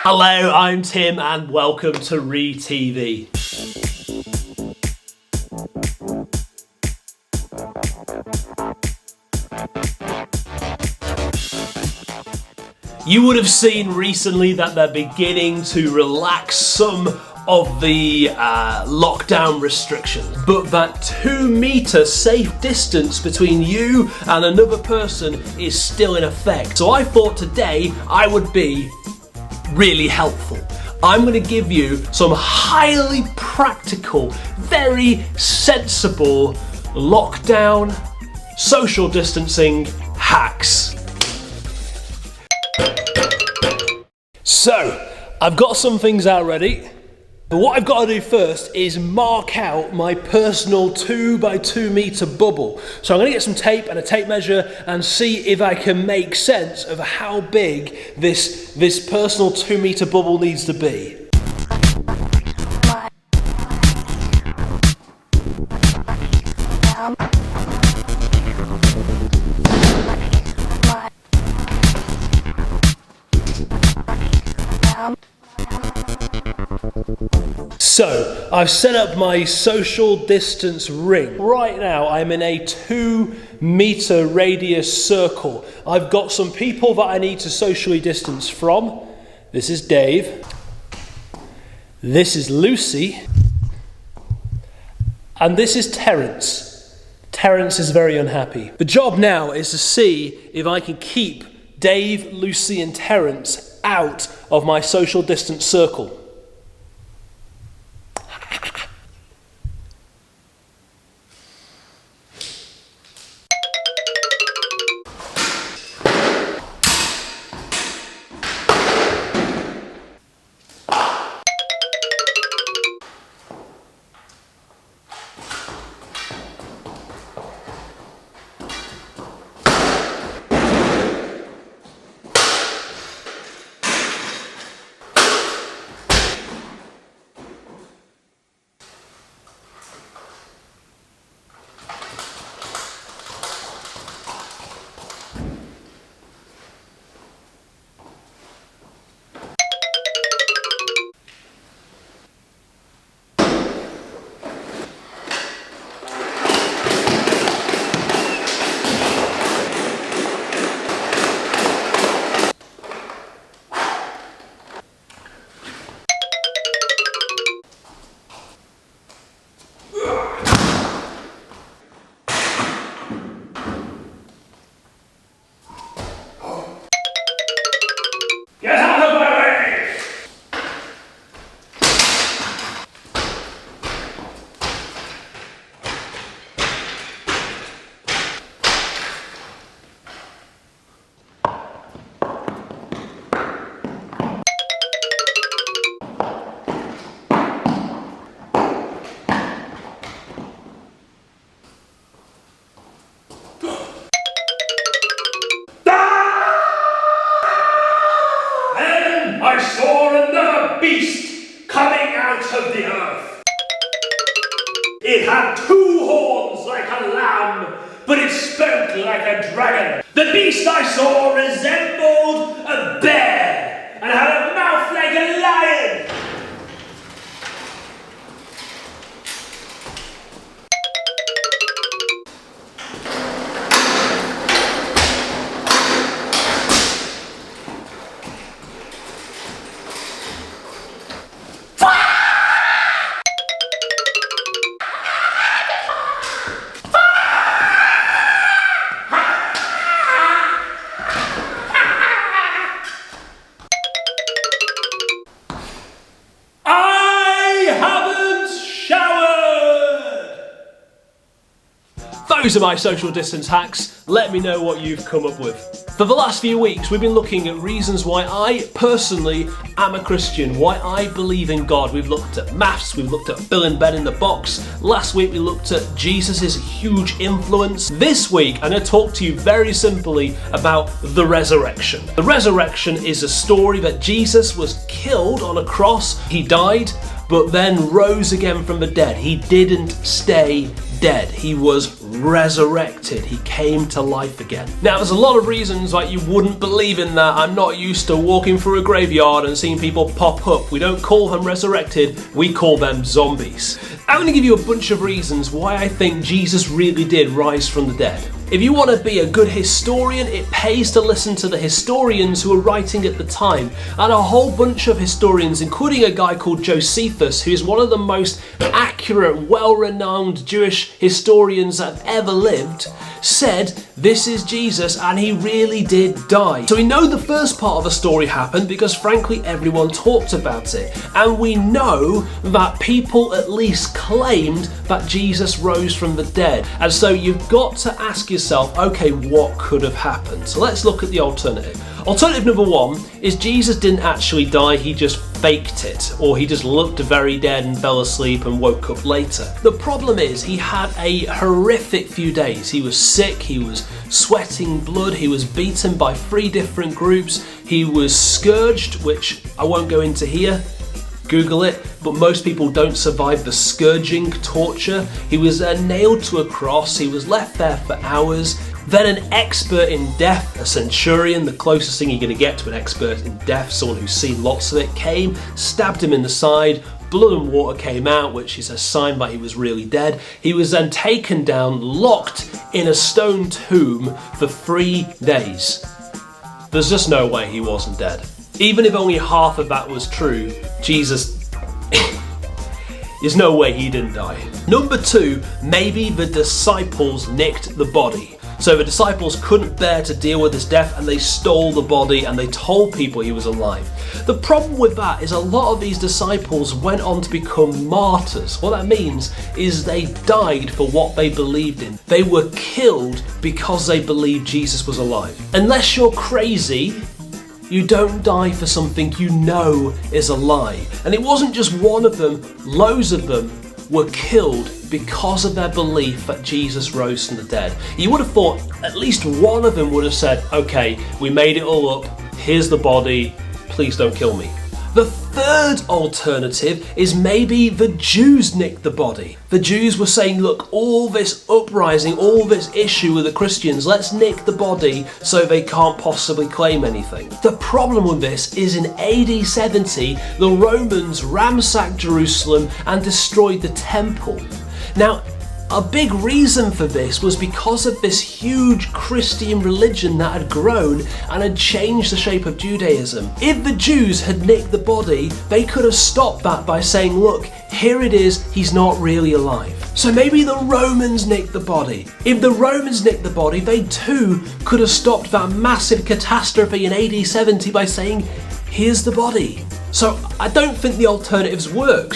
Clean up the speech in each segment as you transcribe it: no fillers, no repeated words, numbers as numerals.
Hello, I'm Tim and welcome to ReTv. You would have seen recently that they're beginning to relax some of the lockdown restrictions, but that 2-meter safe distance between you and another person is still in effect. So I thought today I would be really helpful. I'm going to give you some highly practical, very sensible lockdown social distancing hacks. So, I've got some things out ready, but what I've got to do first is mark out my personal 2x2 meter bubble. So I'm going to get some tape and a tape measure and see if I can make sense of how big this personal 2 meter bubble needs to be. So, I've set up my social distance ring. Right now, I'm in a 2-meter radius circle. I've got some people that I need to socially distance from. This is Dave. This is Lucy. And this is Terence. Terence is very unhappy. The job now is to see if I can keep Dave, Lucy, and Terence out of my social distance circle. Get out of my way! I saw another beast coming out of the earth. It had 2 horns like a lamb, but it spoke like a dragon. The beast I saw resembled a bear and had a mouth like a lion. Those are my social distance hacks. Let me know what you've come up with. For the last few weeks, we've been looking at reasons why I personally am a Christian, why I believe in God. We've looked at maths, we've looked at Bill and Ben in the box. Last week we looked at Jesus' huge influence. This week I'm going to talk to you very simply about the resurrection. The resurrection is a story that Jesus was killed on a cross, he died, but then rose again from the dead. He didn't stay dead, he was resurrected. He came to life again. Now, there's a lot of reasons why you wouldn't believe in that. I'm not used to walking through a graveyard and seeing people pop up. We don't call them resurrected, we call them zombies. I'm going to give you a bunch of reasons why I think Jesus really did rise from the dead. If you want to be a good historian, it pays to listen to the historians who were writing at the time, and a whole bunch of historians, including a guy called Josephus, who is one of the most accurate, well-renowned Jewish historians that have ever lived, said this is Jesus and he really did die. So we know the first part of the story happened because frankly everyone talked about it, and we know that people at least claimed that Jesus rose from the dead. And so you've got to ask yourself, okay, what could have happened? So let's look at the alternative. Alternative number one is Jesus didn't actually die, he just faked it, or he just looked very dead and fell asleep and woke up later. The problem is he had a horrific few days. He was sick, he was sweating blood, he was beaten by 3 different groups, he was scourged, which I won't go into here, Google it, but most people don't survive the scourging torture. He was nailed to a cross, he was left there for hours. Then an expert in death, a centurion, the closest thing you're going to get to an expert in death, someone who's seen lots of it, came, stabbed him in the side, blood and water came out, which is a sign that he was really dead. He was then taken down, locked in a stone tomb for 3 days. There's just no way he wasn't dead. Even if only half of that was true, Jesus, there's no way he didn't die. Number 2, maybe the disciples nicked the body. So the disciples couldn't bear to deal with his death and they stole the body and they told people he was alive. The problem with that is a lot of these disciples went on to become martyrs. What that means is they died for what they believed in. They were killed because they believed Jesus was alive. Unless you're crazy, you don't die for something you know is a lie. And it wasn't just one of them, loads of them were killed because of their belief that Jesus rose from the dead. You would have thought at least one of them would have said, okay, we made it all up, here's the body, please don't kill me. The third alternative is maybe the Jews nicked the body. The Jews were saying, look, all this uprising, all this issue with the Christians, let's nick the body so they can't possibly claim anything. The problem with this is in AD 70, the Romans ransacked Jerusalem and destroyed the temple. Now, a big reason for this was because of this huge Christian religion that had grown and had changed the shape of Judaism. If the Jews had nicked the body, they could have stopped that by saying, look, here it is, he's not really alive. So maybe the Romans nicked the body. If the Romans nicked the body, they too could have stopped that massive catastrophe in AD 70 by saying, here's the body. So I don't think the alternatives work.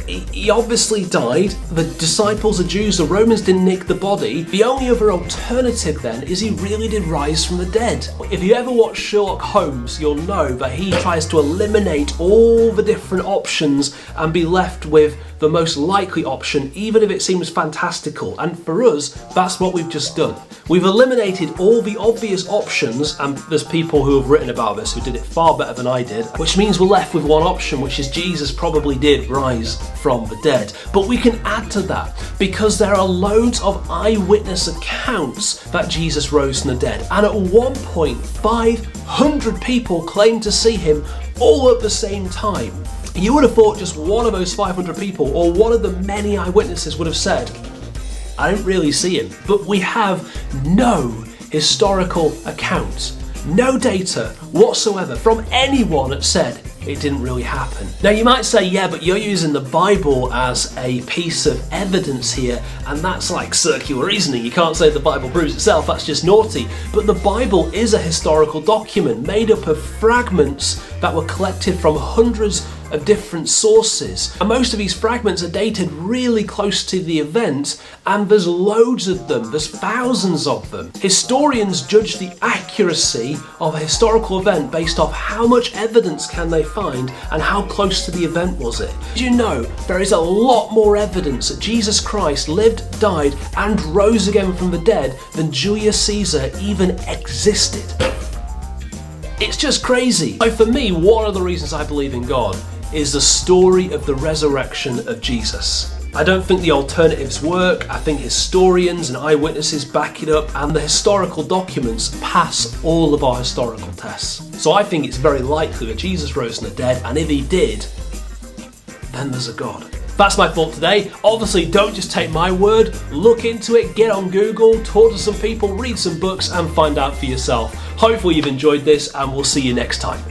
He obviously died, the disciples are Jews, the Romans didn't nick the body. The only other alternative then is he really did rise from the dead. If you ever watch Sherlock Holmes, you'll know that he tries to eliminate all the different options and be left with the most likely option, even if it seems fantastical. And for us, that's what we've just done. We've eliminated all the obvious options, and there's people who have written about this who did it far better than I did, which means we're left with one option, which is Jesus probably did rise from the dead. But we can add to that, because there are loads of eyewitness accounts that Jesus rose from the dead. And at one point, 500 people claimed to see him all at the same time. You would have thought just one of those 500 people, or one of the many eyewitnesses, would have said, I didn't really see him. But we have no historical accounts, no data whatsoever from anyone that said it didn't really happen. Now you might say, yeah, but you're using the Bible as a piece of evidence here, and that's like circular reasoning. You can't say the Bible proves itself, that's just naughty. But the Bible is a historical document made up of fragments that were collected from hundreds of different sources. And most of these fragments are dated really close to the event, and there's loads of them, there's thousands of them. Historians judge the accuracy of a historical event based off how much evidence can they find and how close to the event was it. Did you know there is a lot more evidence that Jesus Christ lived, died, and rose again from the dead than Julius Caesar even existed? It's just crazy. So for me, one of the reasons I believe in God is the story of the resurrection of Jesus. I don't think the alternatives work. I think historians and eyewitnesses back it up, and the historical documents pass all of our historical tests. So I think it's very likely that Jesus rose from the dead, and if he did, then there's a God. That's my thought today. Obviously, don't just take my word. Look into it, get on Google, talk to some people, read some books, and find out for yourself. Hopefully you've enjoyed this, and we'll see you next time.